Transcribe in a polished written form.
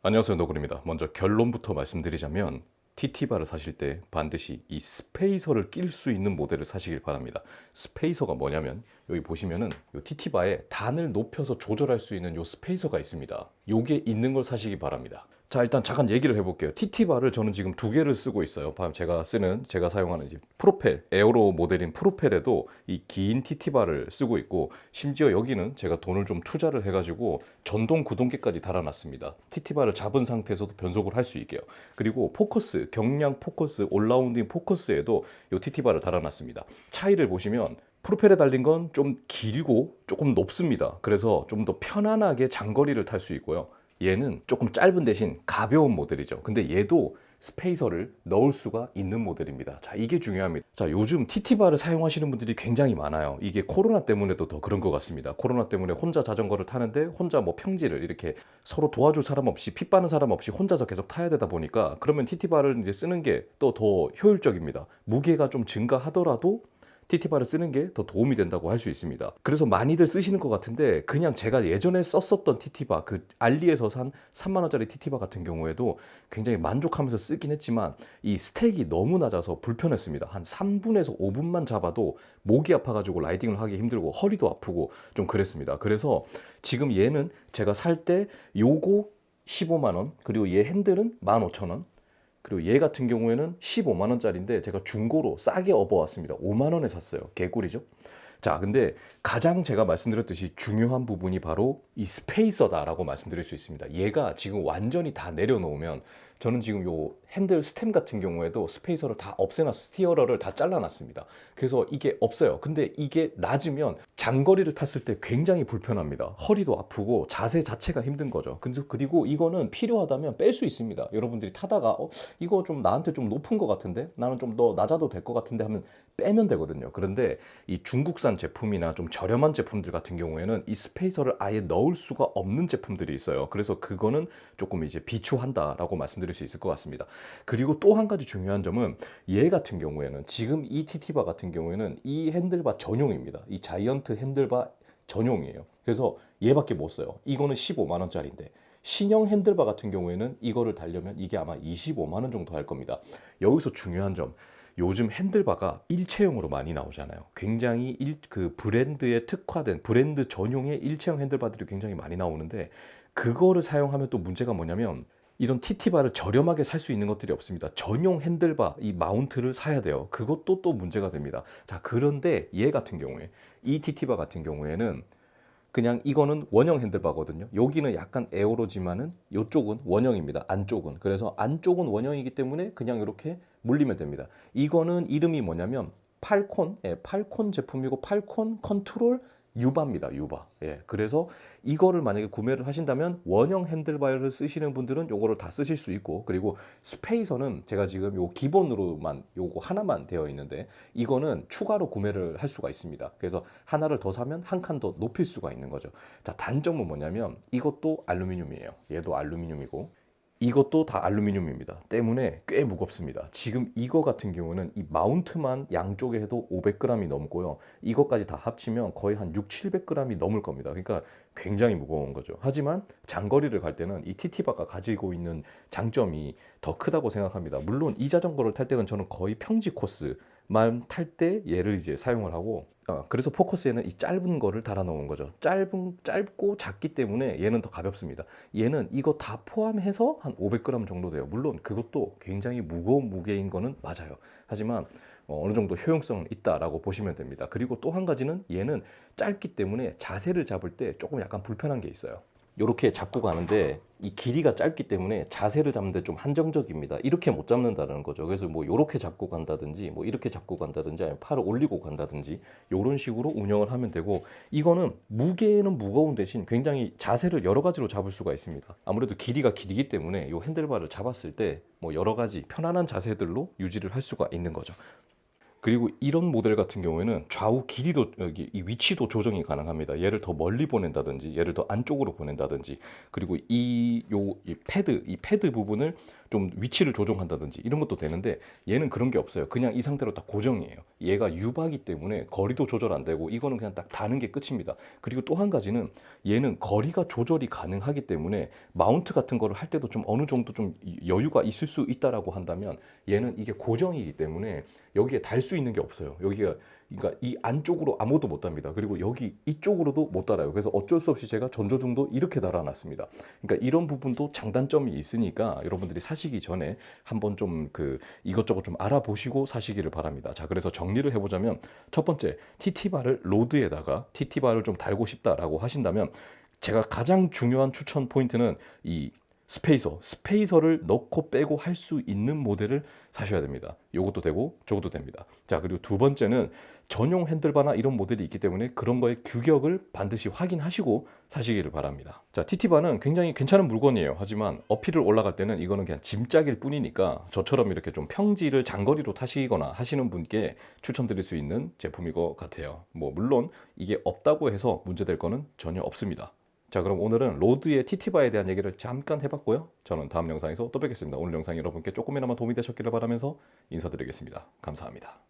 안녕하세요, 노글입니다. 먼저 결론부터 말씀드리자면 TT바를 사실 때 반드시 이 스페이서를 낄 수 있는 모델을 사시길 바랍니다. 스페이서가 뭐냐면 여기 보시면은 이 TT바에 단을 높여서 조절할 수 있는 이 스페이서가 있습니다. 요게 있는 걸 사시기 바랍니다. 자, 일단 잠깐 얘기를 해볼게요. TT바를 저는 지금 두 개를 쓰고 있어요. 제가 사용하는 이제 프로펠, 에어로 모델인 프로펠에도 이 긴 TT바를 쓰고 있고, 심지어 여기는 제가 돈을 좀 투자를 해가지고 전동 구동계까지 달아놨습니다. TT바를 잡은 상태에서도 변속을 할 수 있게요. 그리고 포커스, 경량 포커스, 올라운딩 포커스에도 이 TT바를 달아놨습니다. 차이를 보시면 프로펠에 달린 건 좀 길고 조금 높습니다. 그래서 좀 더 편안하게 장거리를 탈 수 있고요. 얘는 조금 짧은 대신 가벼운 모델이죠. 근데 얘도 스페이서를 넣을 수가 있는 모델입니다. 자, 이게 중요합니다. 자, 요즘 TT바를 사용하시는 분들이 굉장히 많아요. 이게 코로나 때문에도 더 그런 것 같습니다. 코로나 때문에 혼자 자전거를 타는데 혼자 뭐 평지를 이렇게 서로 도와줄 사람 없이, 핏 빠는 사람 없이 혼자서 계속 타야 되다 보니까, 그러면 TT바를 이제 쓰는 게 또 더 효율적입니다. 무게가 좀 증가하더라도 TT바를 쓰는 게 더 도움이 된다고 할 수 있습니다. 그래서 많이들 쓰시는 것 같은데, 그냥 제가 예전에 썼었던 TT바, 그 알리에서 산 3만 원짜리 TT바 같은 경우에도 굉장히 만족하면서 쓰긴 했지만 이 스택이 너무 낮아서 불편했습니다. 한 3분에서 5분만 잡아도 목이 아파가지고 라이딩을 하기 힘들고 허리도 아프고 좀 그랬습니다. 그래서 지금 얘는 제가 살 때 요거 15만 원, 그리고 얘 핸들은 15,000원, 그리고 얘 같은 경우에는 15만 원짜리인데 제가 중고로 싸게 업어왔습니다. 5만 원에 샀어요. 개꿀이죠. 자, 근데 가장 제가 말씀드렸듯이 중요한 부분이 바로 이 스페이서다라고 말씀드릴 수 있습니다. 얘가 지금 완전히 다 내려놓으면, 저는 지금 요 핸들 스템 같은 경우에도 스페이서를 다 스티어러를 다 잘라놨습니다. 그래서 이게 없어요. 근데 이게 낮으면 장거리를 탔을 때 굉장히 불편합니다. 허리도 아프고 자세 자체가 힘든 거죠. 그리고 이거는 필요하다면 뺄 수 있습니다. 여러분들이 타다가 이거 좀 나한테 좀 높은 것 같은데, 나는 좀 더 낮아도 될 것 같은데 하면 빼면 되거든요. 그런데 이 중국산 제품이나 좀 저렴한 제품들 같은 경우에는 이 스페이서를 아예 넣을 수가 없는 제품들이 있어요. 그래서 그거는 조금 이제 비추한다라고 말씀드릴 수 있을 것 같습니다. 그리고 또 한 가지 중요한 점은, 얘 같은 경우에는 지금 이 TT바 같은 경우에는 이 핸들바 전용입니다. 이 자이언트 핸들바 전용이에요. 그래서 얘밖에 못 써요. 이거는 15만 원짜리인데 신형 핸들바 같은 경우에는 이거를 달려면 이게 아마 25만 원 정도 할 겁니다. 여기서 중요한 점, 요즘 핸들바가 일체형으로 많이 나오잖아요. 굉장히 그 브랜드에 특화된 브랜드 전용의 일체형 핸들바들이 굉장히 많이 나오는데, 그거를 사용하면 또 문제가 뭐냐면 이런 TT바를 저렴하게 살 수 있는 것들이 없습니다. 전용 핸들바 이 마운트를 사야 돼요. 그것도 또 문제가 됩니다. 자, 그런데 얘 같은 경우에, 이 TT바 같은 경우에는 그냥 이거는 원형 핸들바거든요. 여기는 약간 에어로지만은 이쪽은 원형입니다. 안쪽은. 그래서 안쪽은 원형이기 때문에 그냥 이렇게 물리면 됩니다. 이거는 이름이 뭐냐면 팔콘, 팔콘 제품이고, 팔콘 컨트롤 유바입니다. 유바. 그래서 이거를 만약에 구매를 하신다면 원형 핸들바를 쓰시는 분들은 요거를 다 쓰실 수 있고, 그리고 스페이서는 제가 지금 요 기본으로만 요거 하나만 되어 있는데, 이거는 추가로 구매를 할 수가 있습니다. 그래서 하나를 더 사면 한 칸 더 높일 수가 있는 거죠. 자, 단점은 뭐냐면 이것도 알루미늄이에요. 얘도 알루미늄이고 이것도 다 알루미늄입니다. 때문에 꽤 무겁습니다. 지금 이거 같은 경우는 이 마운트만 양쪽에 해도 500g이 넘고요. 이것까지 다 합치면 거의 한 6, 700g이 넘을 겁니다. 그러니까 굉장히 무거운 거죠. 하지만 장거리를 갈 때는 이 TT바가 가지고 있는 장점이 더 크다고 생각합니다. 물론 이 자전거를 탈 때는 저는 거의 평지 코스만 탈 때 얘를 이제 사용을 하고, 그래서 포커스에는 이 짧은 거를 달아 놓은 거죠. 짧고 작기 때문에 얘는 더 가볍습니다. 얘는 이거 다 포함해서 한 500g 정도 돼요. 물론 그것도 굉장히 무거운 무게인 거는 맞아요. 하지만 어느 정도 효용성은 있다라고 보시면 됩니다. 그리고 또 한 가지는 얘는 짧기 때문에 자세를 잡을 때 조금 약간 불편한 게 있어요. 이렇게 잡고 가는데 이 길이가 짧기 때문에 자세를 잡는데 좀 한정적입니다. 이렇게 못 잡는다는 거죠. 그래서 뭐 이렇게 잡고 간다든지, 뭐 이렇게 잡고 간다든지, 아니면 팔을 올리고 간다든지 이런 식으로 운영을 하면 되고, 이거는 무게는 무거운 대신 굉장히 자세를 여러 가지로 잡을 수가 있습니다. 아무래도 길이가 길이기 때문에 이 핸들바를 잡았을 때 뭐 여러 가지 편안한 자세들로 유지를 할 수가 있는 거죠. 그리고 이런 모델 같은 경우에는 좌우 길이도, 여기 이 위치도 조정이 가능합니다. 얘를 더 멀리 보낸다든지, 얘를 더 안쪽으로 보낸다든지, 그리고 이 패드 부분을 좀 위치를 조정한다든지 이런 것도 되는데 얘는 그런 게 없어요. 그냥 이 상태로 딱 고정이에요. 얘가 U바기 때문에 거리도 조절 안 되고 이거는 그냥 딱 다는 게 끝입니다. 그리고 또 한 가지는 얘는 거리가 조절이 가능하기 때문에 마운트 같은 거를 할 때도 좀 어느 정도 좀 여유가 있을 수 있다라고 한다면 얘는 이게 고정이기 때문에 여기에 달 수 있는 게 없어요. 여기가 그러니까 이 안쪽으로 아무것도 못 답니다. 그리고 여기 이쪽으로도 못 달아요. 그래서 어쩔 수 없이 제가 전조등도 이렇게 달아놨습니다. 그러니까 이런 부분도 장단점이 있으니까 여러분들이 사시기 전에 한번 좀 이것저것 좀 알아보시고 사시기를 바랍니다. 자, 그래서 정리를 해보자면 첫 번째, TT바를 로드에다가 TT바를 좀 달고 싶다라고 하신다면 제가 가장 중요한 추천 포인트는 이 스페이서를 넣고 빼고 할 수 있는 모델을 사셔야 됩니다. 이것도 되고 저것도 됩니다. 자, 그리고 두 번째는 전용 핸들바나 이런 모델이 있기 때문에 그런 거의 규격을 반드시 확인하시고 사시기를 바랍니다. 자, TT바는 굉장히 괜찮은 물건이에요. 하지만 어필을 올라갈 때는 이거는 그냥 짐짝일 뿐이니까 저처럼 이렇게 좀 평지를 장거리로 타시거나 하시는 분께 추천드릴 수 있는 제품인 것 같아요. 뭐 물론 이게 없다고 해서 문제될 거는 전혀 없습니다. 자, 그럼 오늘은 로드의 TT바에 대한 얘기를 잠깐 해봤고요. 저는 다음 영상에서 또 뵙겠습니다. 오늘 영상이 여러분께 조금이나마 도움이 되셨기를 바라면서 인사드리겠습니다. 감사합니다.